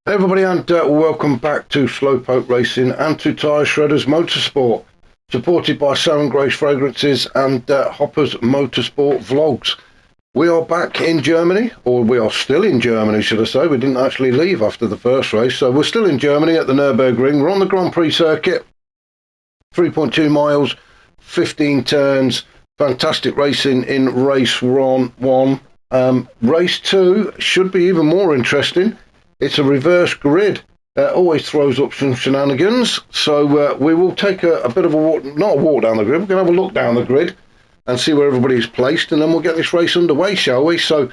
Hey everybody, and welcome back to Slowpoke Racing and to Tyre Shredders Motorsport, supported by Sour and Grace Fragrances and Hopper's Motorsport Vlogs. We are back in Germany, or we are still in Germany, should I say. We didn't actually leave after the first race, so we're still in Germany at the Nurburgring. We're on the Grand Prix circuit, 3.2 miles, 15 turns, fantastic racing in race 1. Race 2 should be even more interesting. It's a reverse grid. Always throws up some shenanigans. So we will take a bit of a walk, not a walk down the grid, we're going to have a look down the grid and see where everybody's placed, and then we'll get this race underway, shall we? So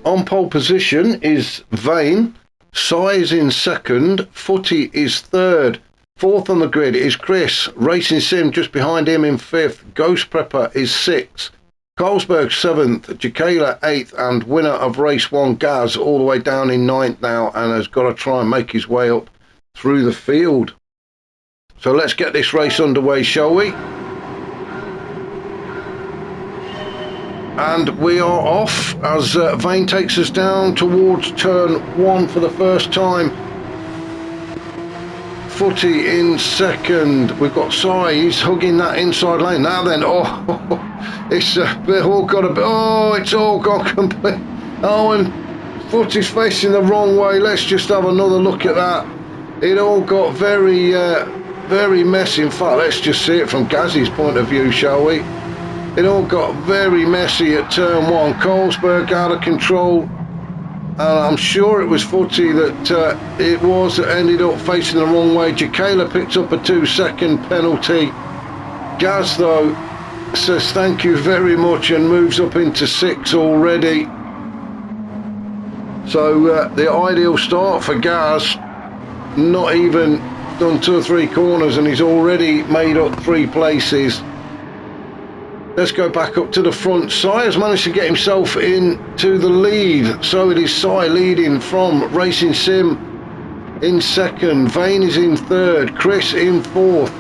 on pole position is Vane, Sai is in second, Footy is third. Fourth on the grid is Chris, Racing Sim just behind him in fifth, Ghost Prepper is sixth. Carlsberg 7th, Jacala 8th, and winner of race 1, Gaz, all the way down in 9th now, and has got to try and make his way up through the field. So let's get this race underway, shall we? And we are off as Vane takes us down towards turn 1 for the first time. Footy in second. We've got Sai, he's hugging that inside lane. Now then, it's all got a bit. It's all gone complete. And Footy's facing the wrong way. Let's just have another look at that. It all got very, very messy. In fact, let's just see it from Gazzy's point of view, shall we? It all got very messy at turn 1. Carlsberg out of control. And I'm sure it was Footy that it was that ended up facing the wrong way. Jacala picked up a 2-second penalty. Gaz, though, says thank you very much and moves up into 6 already. So the ideal start for Gaz, not even done 2 or 3 corners and he's already made up 3 places. Let's go back up to the front. Sai has managed to get himself into the lead. So it is Sai leading from Racing Sim in second. Vane is in third. Chris in fourth.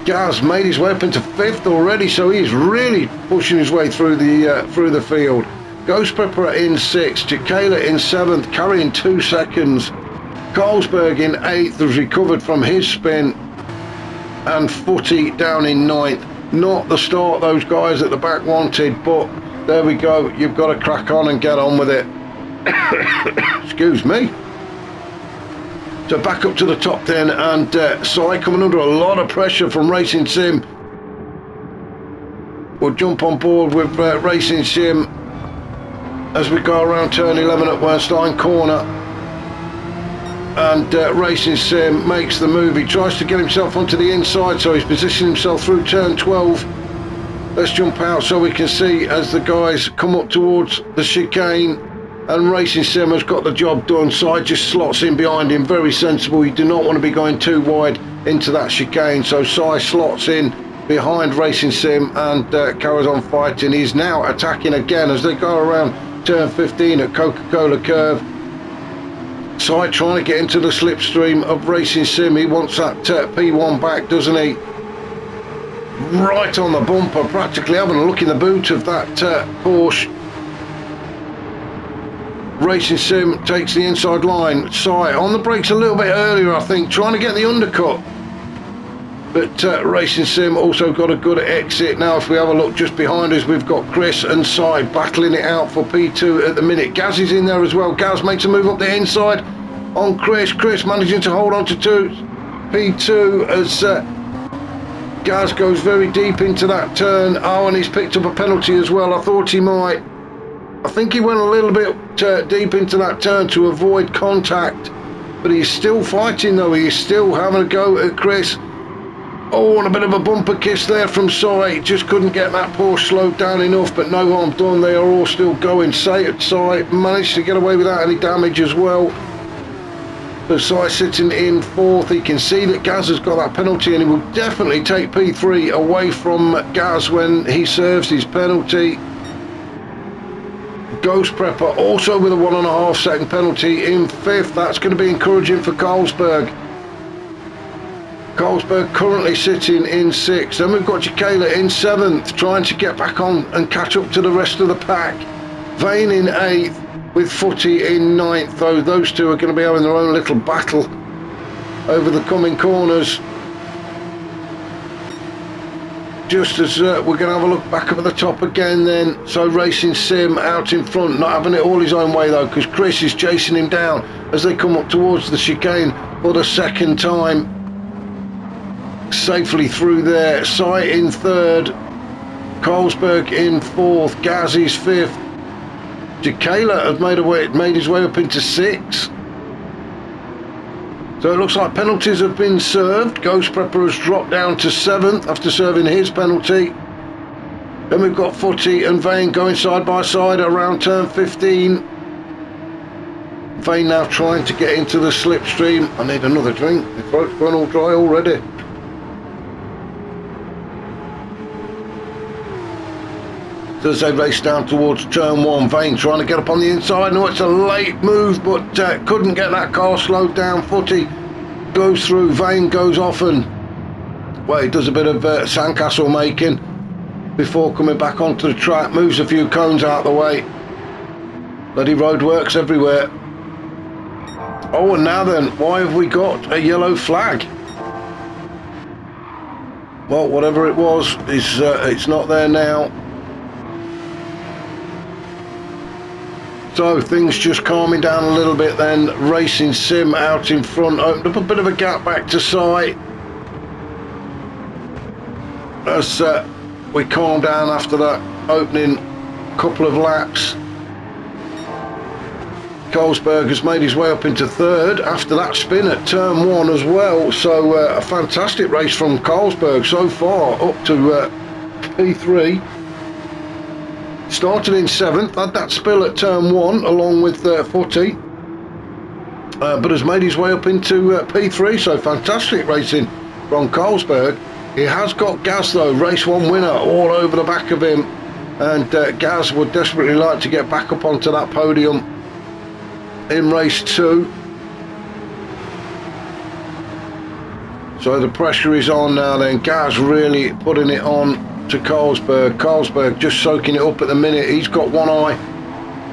Gaz made his way up into 5th already, so he's really pushing his way through the field. Ghost Prepper in 6th. Jacala in 7th, carrying 2 seconds. Carlsberg in 8th has recovered from his spin. And Footy down in 9th. Not the start those guys at the back wanted, but there we go. You've got to crack on and get on with it. Excuse me. So back up to the top then, and Sai coming under a lot of pressure from Racing Sim. We'll jump on board with Racing Sim as we go around turn 11 at Wernstein Corner. And Racing Sim makes the move. He tries to get himself onto the inside, so he's positioned himself through turn 12. Let's jump out so we can see as the guys come up towards the chicane. And Racing Sim has got the job done. Sai just slots in behind him, very sensible. You do not want to be going too wide into that chicane. So Sai slots in behind Racing Sim and carries on fighting. He's now attacking again as they go around turn 15 at Coca-Cola Curve. Sai trying to get into the slipstream of Racing Sim. He wants that P1 back, doesn't he? Right on the bumper, practically having a look in the boot of that Porsche. Racing Sim takes the inside line. Sai on the brakes a little bit earlier, I think, trying to get the undercut. But Racing Sim also got a good exit. Now if we have a look just behind us, we've got Chris and Sai battling it out for P2 at the minute. Gaz is in there as well. Gaz makes a move up the inside on Chris. Chris managing to hold on to P2 as Gaz goes very deep into that turn. Oh, and he's picked up a penalty as well. I thought he might. I think he went a little bit deep into that turn to avoid contact. But he's still fighting though. He's still having a go at Chris. Oh, and a bit of a bumper kiss there from Sai. Just couldn't get that Porsche slowed down enough, but no harm done. They are all still going. Sai managed to get away without any damage as well. But Sai sitting in 4th. He can see that Gaz has got that penalty, and he will definitely take P3 away from Gaz when he serves his penalty. Ghost Prepper also with a 1.5 second penalty in 5th. That's going to be encouraging for Carlsberg. Carlsberg currently sitting in 6th. Then we've got Jacala in 7th, trying to get back on and catch up to the rest of the pack. Vane in 8th. with Footy in ninth, though those two are going to be having their own little battle over the coming corners. Just as we're going to have a look back up at the top again then. So Racing Sim out in front, not having it all his own way though, because Chris is chasing him down as they come up towards the chicane for the second time. Safely through there. Sai in third, Carlsberg in fourth, Gaz is fifth. Jacala has made his way up into sixth. So it looks like penalties have been served. Ghost Prepper has dropped down to seventh after serving his penalty. Then we've got Footy and Vane going side by side around turn 15. Vane now trying to get into the slipstream. I need another drink. My throat's gone all dry already. As they race down towards turn 1, Vane trying to get up on the inside. No, it's a late move, but couldn't get that car slowed down. Footy goes through, Vane goes off and, well, he does a bit of sandcastle making before coming back onto the track, moves a few cones out the way. Bloody roadworks everywhere. Oh, and now then, why have we got a yellow flag? Well, whatever it was, it's not there now. So things just calming down a little bit then. Racing Sim out in front, opened up a bit of a gap back to Sai as we calm down after that opening couple of laps. Carlsberg has made his way up into third after that spin at turn 1 as well. So a fantastic race from Carlsberg so far, up to P3. Started in 7th, had that spill at turn 1 along with Footy, but has made his way up into P3, so fantastic racing from Carlsberg. He has got Gaz though, race 1 winner all over the back of him, and Gaz would desperately like to get back up onto that podium in race 2. So the pressure is on now then, Gaz really putting it on to Carlsberg. Carlsberg just soaking it up at the minute. He's got one eye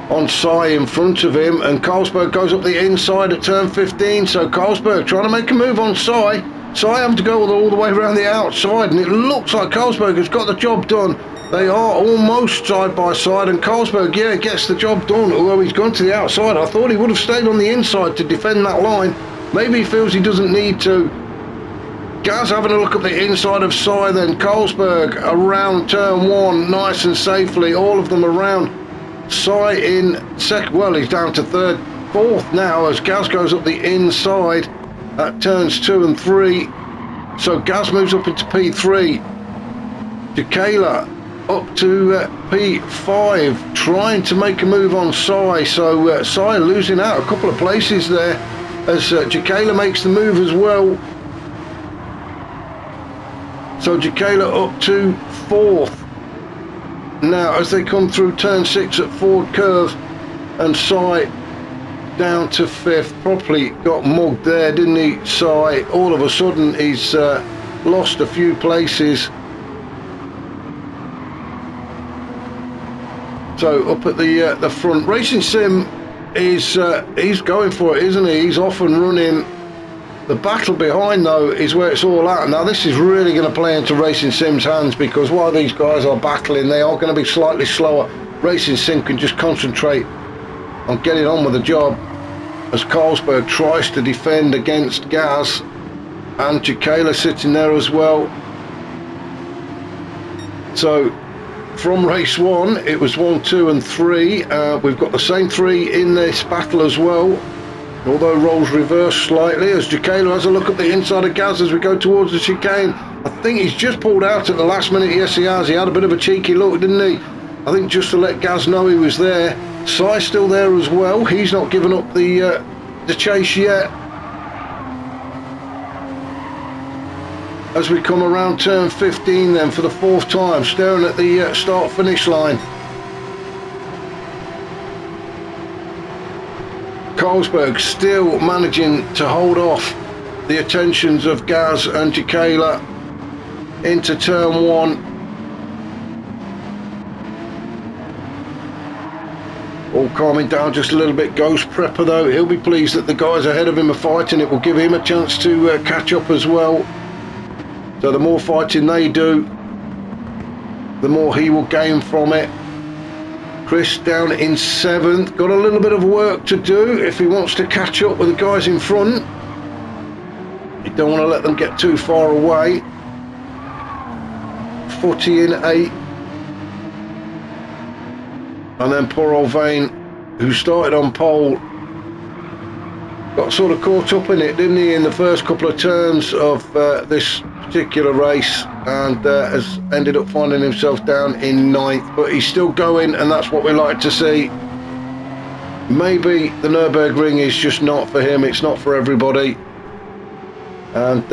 on Sai in front of him, and Carlsberg goes up the inside at turn 15. So Carlsberg trying to make a move on Sai. Sai having to go all the way around the outside, and it looks like Carlsberg has got the job done. They are almost side by side, and Carlsberg, yeah, gets the job done, although he's gone to the outside. I thought he would have stayed on the inside to defend that line. Maybe he feels he doesn't need to. Gaz having a look at the inside of Sai then. Carlsberg around turn 1 nice and safely, all of them around. Sai in second, well, he's down to fourth now as Gaz goes up the inside at turns 2 and 3. So Gaz moves up into P3. Jacala up to P5, trying to make a move on Sai. So Sai losing out a couple of places there as Jacala makes the move as well. So Jacala up to 4th now as they come through turn 6 at Ford Curve, and Sai down to 5th. Properly got mugged there, didn't he, Sai? All of a sudden he's lost a few places. So up at the front, Racing Sim is he's going for it, isn't he? He's off and running. The battle behind though is where it's all at. Now this is really going to play into Racing Sim's hands, because while these guys are battling, they are going to be slightly slower. Racing Sim can just concentrate on getting on with the job as Carlsberg tries to defend against Gaz, and Jacala sitting there as well. So from race 1 it was 1, 2 and 3. We've got the same 3 in this battle as well, although roles reverse slightly as Jacala has a look at the inside of Gaz as we go towards the chicane. I think he's just pulled out at the last minute. Yes, he has. He had a bit of a cheeky look, didn't he? I think just to let Gaz know he was there. Sai's still there as well. He's not given up the chase yet. As we come around turn 15 then for the 4th time, staring at the start-finish line. Carlsberg still managing to hold off the attentions of Gaz and Jacala into turn 1. all calming down just a little bit. Ghost Prepper though, he'll be pleased that the guys ahead of him are fighting. It will give him a chance to catch up as well. So the more fighting they do, the more he will gain from it. Chris down in 7th, got a little bit of work to do if he wants to catch up with the guys in front. You don't want to let them get too far away. Footy in 8th. And then poor old Vane, who started on pole, got sort of caught up in it, didn't he, in the first couple of turns of this particular race, and has ended up finding himself down in 9th. But he's still going, and that's what we like to see. Maybe the Nurburgring is just not for him, it's not for everybody, and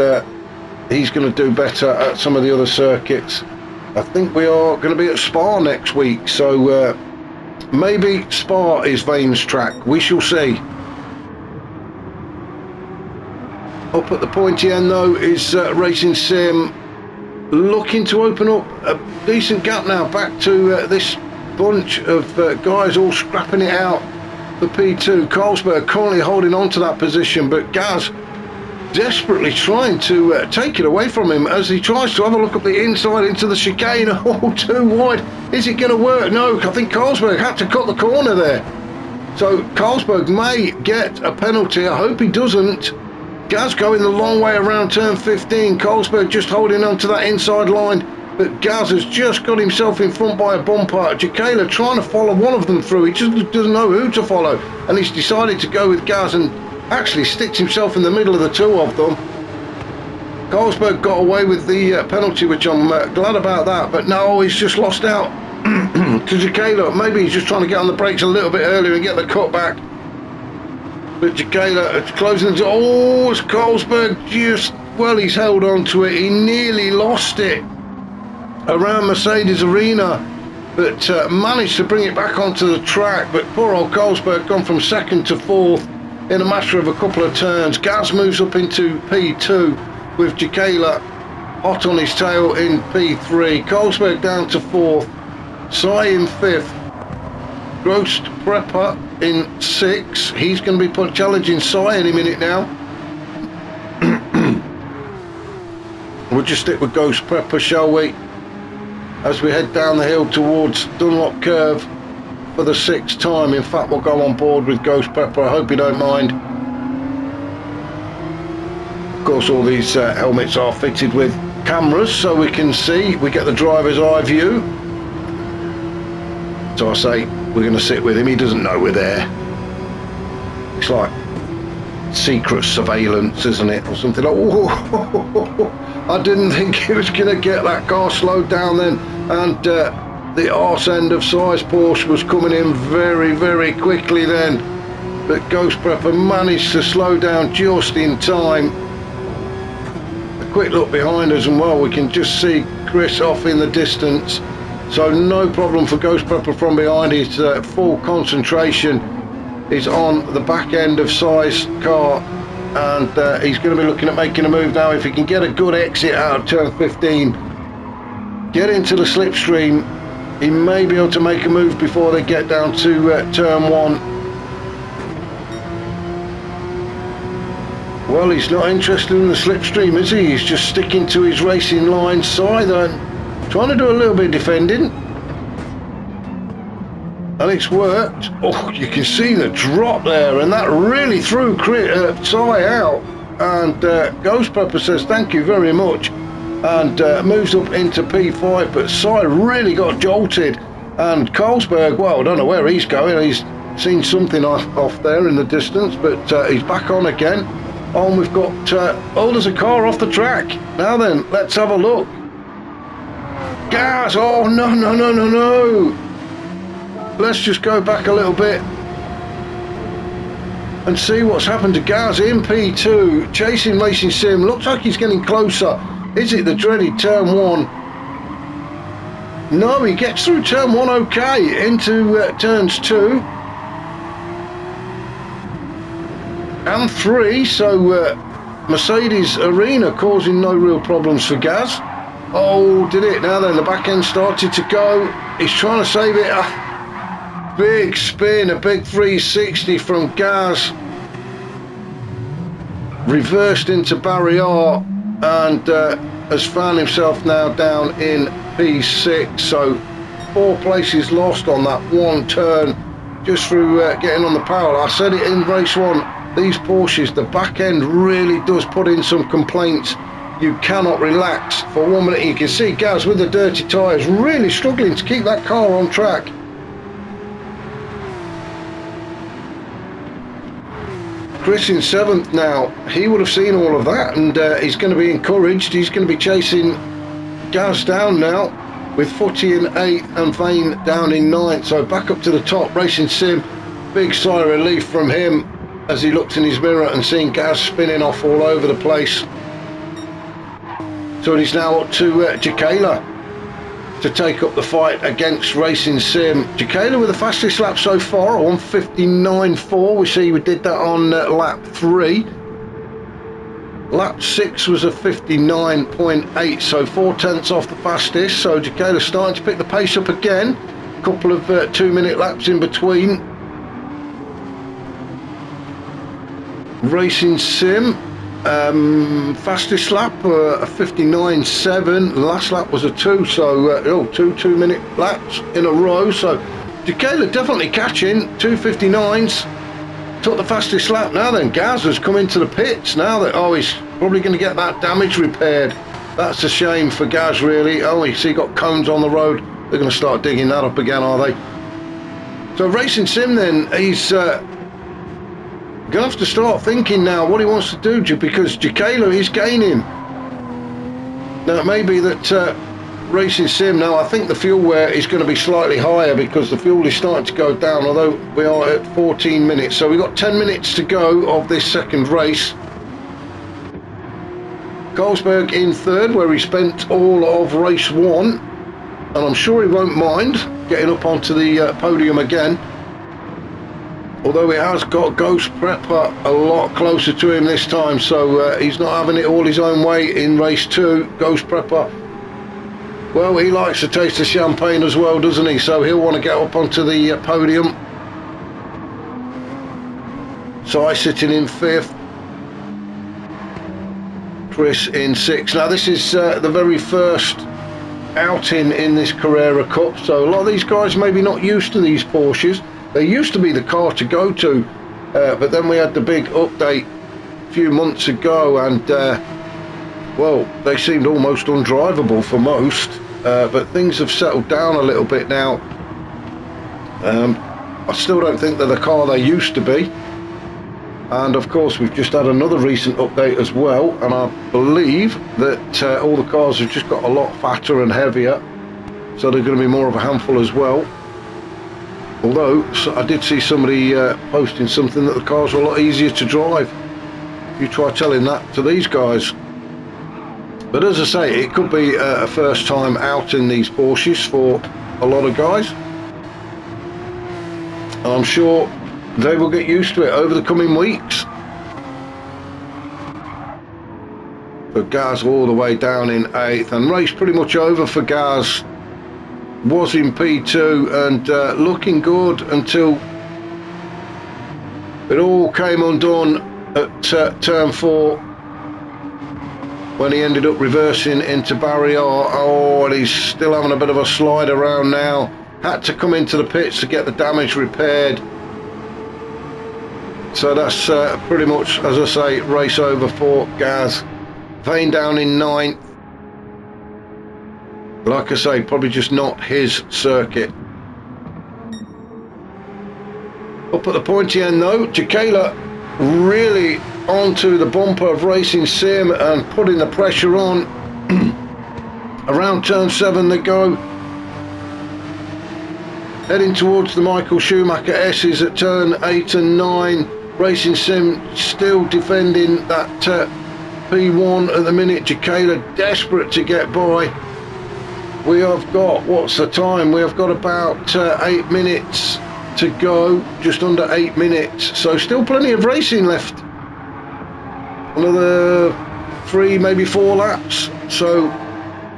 he's going to do better at some of the other circuits. I think we are going to be at Spa next week, so maybe Spa is Vane's track. We shall see. Up at the pointy end though is Racing Sim, looking to open up a decent gap now back to this bunch of guys all scrapping it out for P2. Carlsberg currently holding on to that position, but Gaz desperately trying to take it away from him as he tries to have a look up the inside into the chicane. Oh, too wide. Is it going to work? No, I think Carlsberg had to cut the corner there. So Carlsberg may get a penalty. I hope he doesn't. Gaz going the long way around turn 15. Carlsberg just holding on to that inside line, but Gaz has just got himself in front by a bumper. Jacala trying to follow one of them through. He just doesn't know who to follow, and he's decided to go with Gaz and actually sticks himself in the middle of the two of them. Carlsberg got away with the penalty, which I'm glad about that, but no, he's just lost out to Jacala. Maybe he's just trying to get on the brakes a little bit earlier and get the cut back. But Jacala closing the... Oh, it's Carlsberg just... Well, he's held on to it. He nearly lost it around Mercedes Arena, but managed to bring it back onto the track. But poor old Carlsberg gone from 2nd to 4th in a matter of a couple of turns. Gaz moves up into P2 with Jacala hot on his tail in P3. Carlsberg down to 4th. Sai in 5th. Ghost Prepper in 6th. He's going to be challenging Sai any minute now. We'll just stick with Ghost Prepper, shall we? As we head down the hill towards Dunlop Curve for the 6th time. In fact, we'll go on board with Ghost Prepper. I hope you don't mind. Of course, all these helmets are fitted with cameras, so we can see. We get the driver's eye view. So I say, we're going to sit with him. He doesn't know we're there. It's like secret surveillance, isn't it? Or something like, oh, I didn't think he was going to get that car slowed down then. And the arse end of Sai's Porsche was coming in very, very quickly then. But Ghost Prepper managed to slow down just in time. A quick look behind us, and well, we can just see Chris off in the distance. So no problem for Ghost Prepper from behind. His full concentration is on the back end of Sai's car, and he's going to be looking at making a move now. If he can get a good exit out of turn 15, get into the slipstream, he may be able to make a move before they get down to turn 1. Well, he's not interested in the slipstream, is he? He's just sticking to his racing line. Sai then trying to do a little bit of defending, and it's worked. Oh, you can see the drop there, and that really threw Sai out. And Ghost Prepper says thank you very much, and moves up into P5. But Sai really got jolted, and Carlsberg, well, I don't know where he's going. He's seen something off there in the distance, but he's back on again. And we've got oh, there's a car off the track. Now then, let's have a look. Gas! Oh, no, no, no, no, no! Let's just go back a little bit and see what's happened to Gaz in P2, chasing Racing Sim. Looks like he's getting closer. Is it the dreaded turn 1? No, he gets through turn 1 okay, into turns 2 and 3, so Mercedes Arena causing no real problems for Gaz. Oh, did it? Now then, the back end started to go. He's trying to save it. big spin, a big 360 from Gaz. Reversed into barrier and has found himself now down in P6. So 4 places lost on that one turn just through getting on the power. I said it in race 1, these Porsches, the back end really does put in some complaints. You cannot relax for 1 minute. You can see Gaz with the dirty tyres really struggling to keep that car on track. Chris in 7th now, he would have seen all of that, and he's going to be encouraged. He's going to be chasing Gaz down now, with Footy in 8th and Vane down in 9th. So back up to the top. Racing Sim, big sigh of relief from him as he looked in his mirror and seen Gaz spinning off all over the place. So he's now up to Jacala to take up the fight against Racing Sim. Jacala with the fastest lap so far, 1:59.4. We see we did that on lap 3. Lap 6 was a 59.8, so 4/10 off the fastest. So Jacala's starting to pick the pace up again. A couple of 2-minute laps in between. Racing Sim, fastest lap, a 59.7. Last lap was a 2, so two 2-minute laps in a row. So Jacala definitely catching 2:59s. Took the fastest lap. Now then, Gaz has come into the pits now that, he's probably going to get that damage repaired. That's a shame for Gaz, really. You see, got cones on the road. They're going to start digging that up again, are they? So Racing Sim then, he's going to have to start thinking now what he wants to do, because Jacala is gaining. Now it may be that Racing Sim, now I think the fuel wear is going to be slightly higher because the fuel is starting to go down, although we are at 14 minutes. So we've got 10 minutes to go of this second race. Carlsberg in 3rd, where he spent all of race 1, and I'm sure he won't mind getting up onto the podium again. Although he has got Ghost Prepper a lot closer to him this time, so he's not having it all his own way in race 2. Ghost Prepper, well, he likes to taste the champagne as well, doesn't he? So he'll want to get up onto the podium. So I sitting in 5th. Chris in 6th. Now this is the very first outing in this Carerra Cup, so a lot of these guys maybe not used to these Porsches. They used to be the car to go to, but then we had the big update a few months ago, and well, they seemed almost undrivable for most, but things have settled down a little bit now. I still don't think they're the car they used to be, and of course we've just had another recent update as well, and I believe that all the cars have just got a lot fatter and heavier, so they're going to be more of a handful as well. Although I did see somebody posting something that the cars are a lot easier to drive. You try telling that to these guys. But as I say, it could be a first time out in these Porsches for a lot of guys. And I'm sure they will get used to it over the coming weeks. But Gaz all the way down in 8th, and race pretty much over for Gaz. Was in P2 and looking good until it all came undone at turn 4 when he ended up reversing into barrier. And he's still having a bit of a slide around now. Had to come into the pits to get the damage repaired. So that's pretty much, as I say, race over for Gaz. Vane down in 9th. Like I say, probably just not his circuit. Up at the pointy end though, Jacala really onto the bumper of Racing Sim and putting the pressure on. Around turn 7 they go. Heading towards the Michael Schumacher S's at turn 8 and 9. Racing Sim still defending that P1 at the minute. Jacala desperate to get by. We have got, what's the time? We have got about 8 minutes to go, just under 8 minutes. So still plenty of racing left. Another 3, maybe 4 laps. So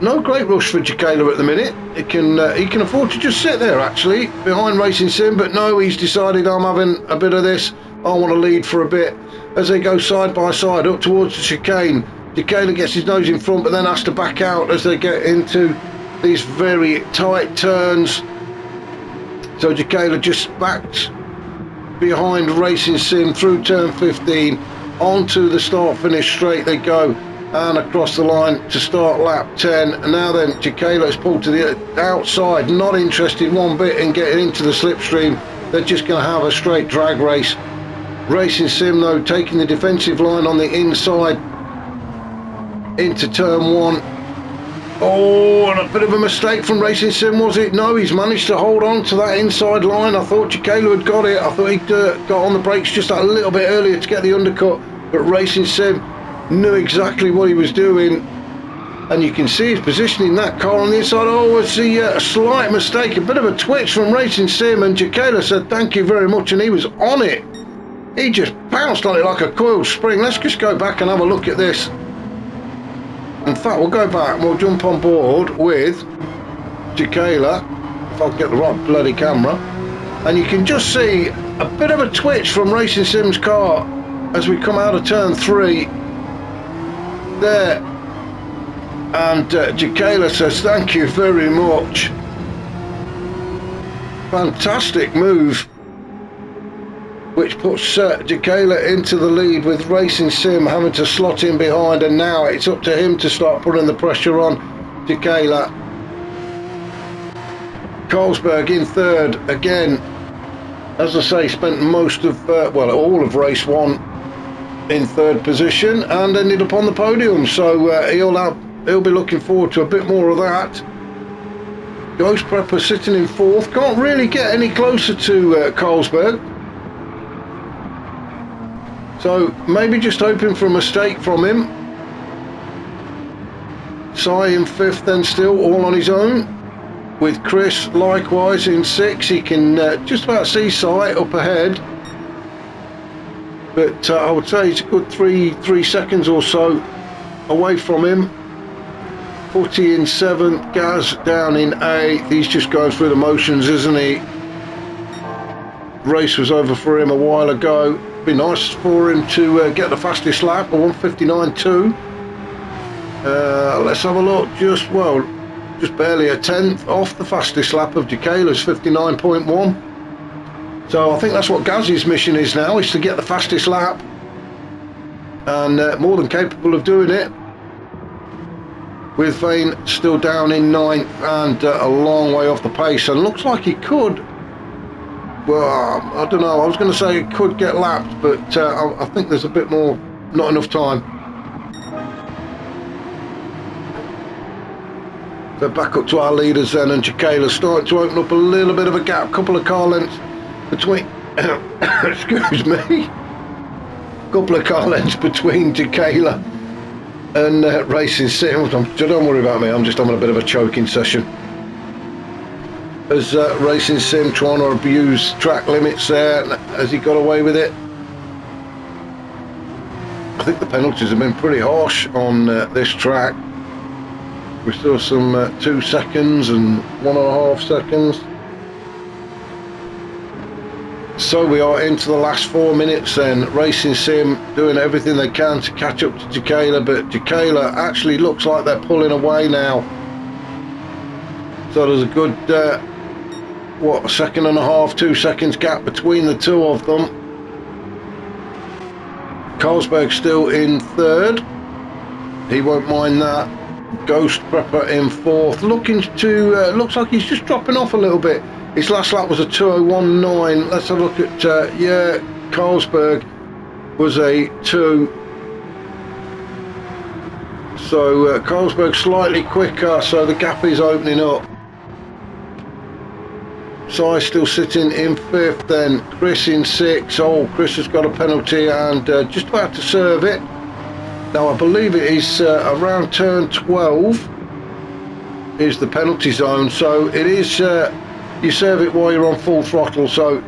no great rush for Jacala at the minute. He can afford to just sit there actually behind Racing Sim, but no, he's decided I'm having a bit of this. I want to lead for a bit as they go side by side up towards the chicane. Jacala gets his nose in front, but then has to back out as they get into these very tight turns. So Jacala just backed behind Racing Sim through turn 15 onto the start finish straight they go, and across the line to start lap 10. And now then Jacala is pulled to the outside, not interested one bit in getting into the slipstream. They're just going to have a straight drag race. Racing Sim though taking the defensive line on the inside into turn 1. Oh, and a bit of a mistake from Racing Sim, was it? No, he's managed to hold on to that inside line. I thought Jacala had got it. I thought he'd got on the brakes just a little bit earlier to get the undercut, but Racing Sim knew exactly what he was doing, and you can see his positioning that car on the inside. Oh, it's a slight mistake, a bit of a twitch from Racing Sim, and Jacala said thank you very much, and he was on it. He just bounced on it like a coiled spring. Let's just go back and have a look at this. In fact, we'll go back and we'll jump on board with Jacala, if I can get the right bloody camera, and you can just see a bit of a twitch from Racing Sim's car as we come out of turn 3 there, and Jacala says thank you very much. Fantastic move, which puts Jacala into the lead, with Racing Sim having to slot in behind, and now it's up to him to start putting the pressure on Jacala. Carlsberg in third again, as I say, spent most of well, all of race 1 in third position and ended up on the podium, so he'll be looking forward to a bit more of that. Ghost Prepper sitting in 4th, can't really get any closer to Carlsberg, so maybe just hoping for a mistake from him. Sai in 5th then, still all on his own, with Chris likewise in 6th. He can just about see Sai up ahead, but I would say he's a good three seconds or so away from him. Footy in 7th, Gaz down in 8th. He's just going through the motions, isn't he? Race was over for him a while ago. Be nice for him to get the fastest lap, a 1:59.2. Let's have a look. Just barely a 10th off the fastest lap of Jacala's 59.1. So I think that's what Gaz's mission is now, is to get the fastest lap, and more than capable of doing it, with Vane still down in 9th and a long way off the pace, and looks like he could, well, I don't know, I was going to say it could get lapped, but I think there's a bit more, not enough time. So back up to our leaders then, and Jacala's starting to open up a little bit of a gap, couple of car lengths between excuse me, couple of car lengths between Jacala and Racing Sim. Don't worry about me, I'm just having a bit of a choking session as Racing Sim trying to abuse track limits there. Has he got away with it? I think the penalties have been pretty harsh on this track. We saw some 2 seconds and 1.5 seconds. So we are into the last 4 minutes then. Racing Sim doing everything they can to catch up to Jacala, but Jacala actually looks like they're pulling away now. So there's a good, what, 1.5 seconds, 2 seconds gap between the two of them. Carlsberg still in 3rd. He won't mind that. Ghost Prepper in 4th. Looks like he's just dropping off a little bit. His last lap was a 2:01.9. Let's have a look at, yeah, Carlsberg was a 2. So Carlsberg slightly quicker, so the gap is opening up. Sai still sitting in 5th then. Chris in 6th. Oh, Chris has got a penalty and just about to serve it. Now I believe it is around turn 12 is the penalty zone, so it is you serve it while you're on full throttle, so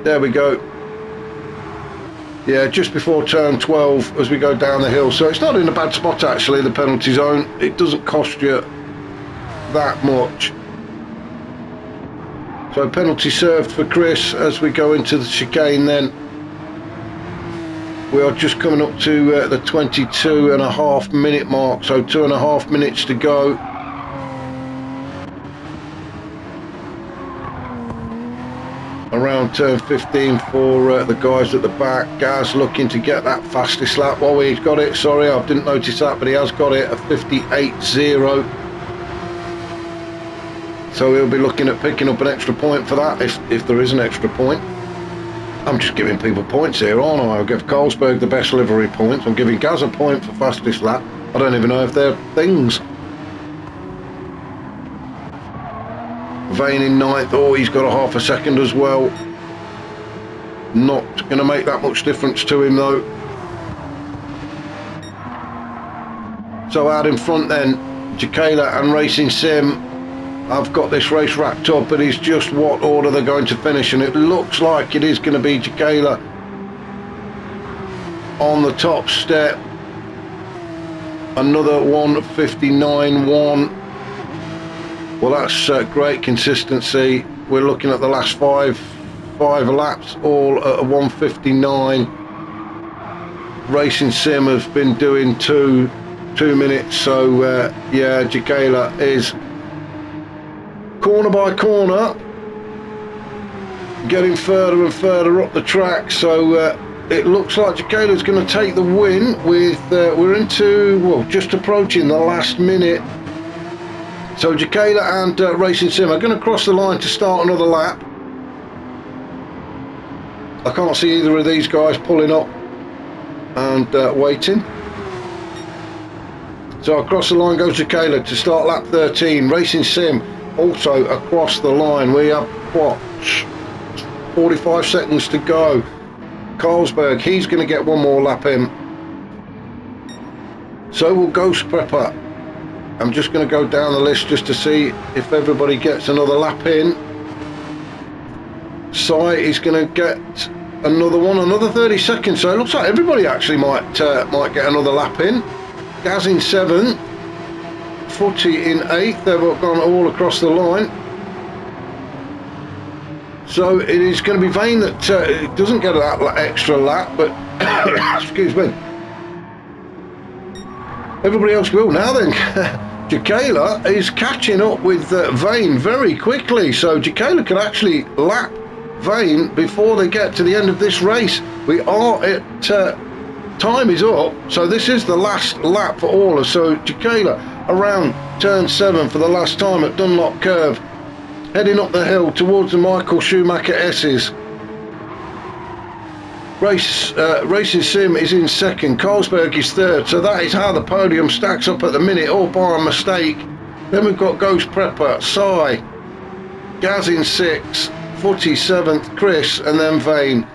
there we go. Yeah, just before turn 12 as we go down the hill, so it's not in a bad spot actually, the penalty zone. It doesn't cost you that much. So penalty served for Chris as we go into the chicane then. We are just coming up to the 22.5 minute mark, so 2.5 minutes to go. Around turn 15 for the guys at the back. Gaz looking to get that fastest lap. Oh, he's got it, sorry, I didn't notice that, but he has got it, a 58.0. So he'll be looking at picking up an extra point for that, if there is an extra point. I'm just giving people points here, aren't I? I'll give Carlsberg the best livery points. I'm giving Gaz a point for fastest lap. I don't even know if they're things. Vane in 9th. Oh, he's got a half a second as well. Not going to make that much difference to him though. So out in front then, Jacala and Racing Sim. I've got this race wrapped up, but it's just what order they're going to finish, and it looks like it is going to be Jacala on the top step. Another 1:59.1. Well, that's great consistency. We're looking at the last five laps, all at a 1:59. Racing Sim has been doing two minutes, so yeah, Jacala is corner by corner getting further and further up the track. So it looks like Jacala's going to take the win with we're into, well, just approaching the last minute. So Jacala and Racing Sim are going to cross the line to start another lap. I can't see either of these guys pulling up and waiting. So across the line goes Jacala to start lap 13. Racing Sim also across the line. We have, what, 45 seconds to go. Carlsberg, he's going to get one more lap in. So will Ghost Prepper. I'm just going to go down the list just to see if everybody gets another lap in. Sai is going to get another one, another 30 seconds. So it looks like everybody actually might get another lap in. Gaz in 7th, Footy in 8th. They've gone all across the line. So it is going to be Vane that doesn't get that extra lap, but excuse me. Everybody else will now then. Jacala is catching up with Vane very quickly, so Jacala can actually lap Vane before they get to the end of this race. We are at time is up, so this is the last lap for all. So Jacala around turn 7 for the last time at Dunlop Curve, heading up the hill towards the Michael Schumacher S's. Racing Sim is in 2nd, Carlsberg is 3rd, so that is how the podium stacks up at the minute, all by a mistake. Then we've got Ghost Prepper, Sai, Gaz in 6th, Footy 7th, Chris, and then Vane.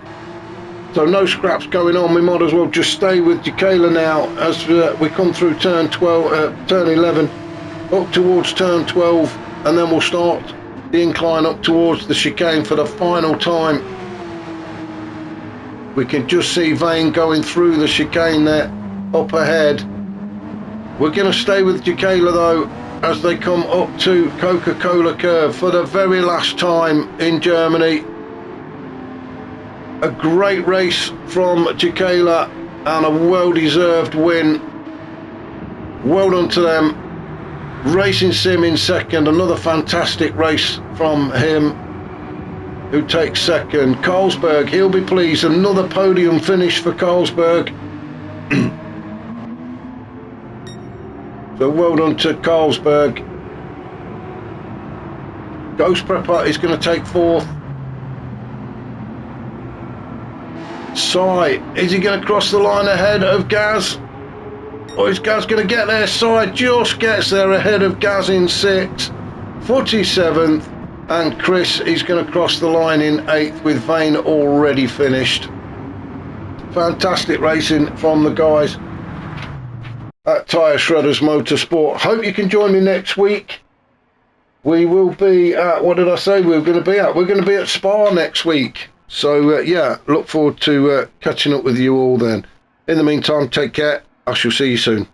So no scraps going on. We might as well just stay with Jacala now as we come through turn 11, up towards turn 12, and then we'll start the incline up towards the chicane for the final time. We can just see Vane going through the chicane there, up ahead. We're going to stay with Jacala though, as they come up to Coca-Cola Curve for the very last time in Germany. A great race from Jacala and a well-deserved win. Well done to them. Racing Sim in 2nd, another fantastic race from him, who takes 2nd. Carlsberg, he'll be pleased, another podium finish for Carlsberg. So well done to Carlsberg. Ghost Prepper is going to take 4th. Sai, is he going to cross the line ahead of Gaz? Or is Gaz going to get there? Sai just gets there ahead of Gaz in 6th. Footy 7th. And Chris is going to cross the line in 8th with Vane already finished. Fantastic racing from the guys at Tyre Shredders Motorsport. Hope you can join me next week. We will be at, what did I say we were going to be at? We're going to be at Spa next week. So yeah, look forward to catching up with you all then. In the meantime, take care. I shall see you soon.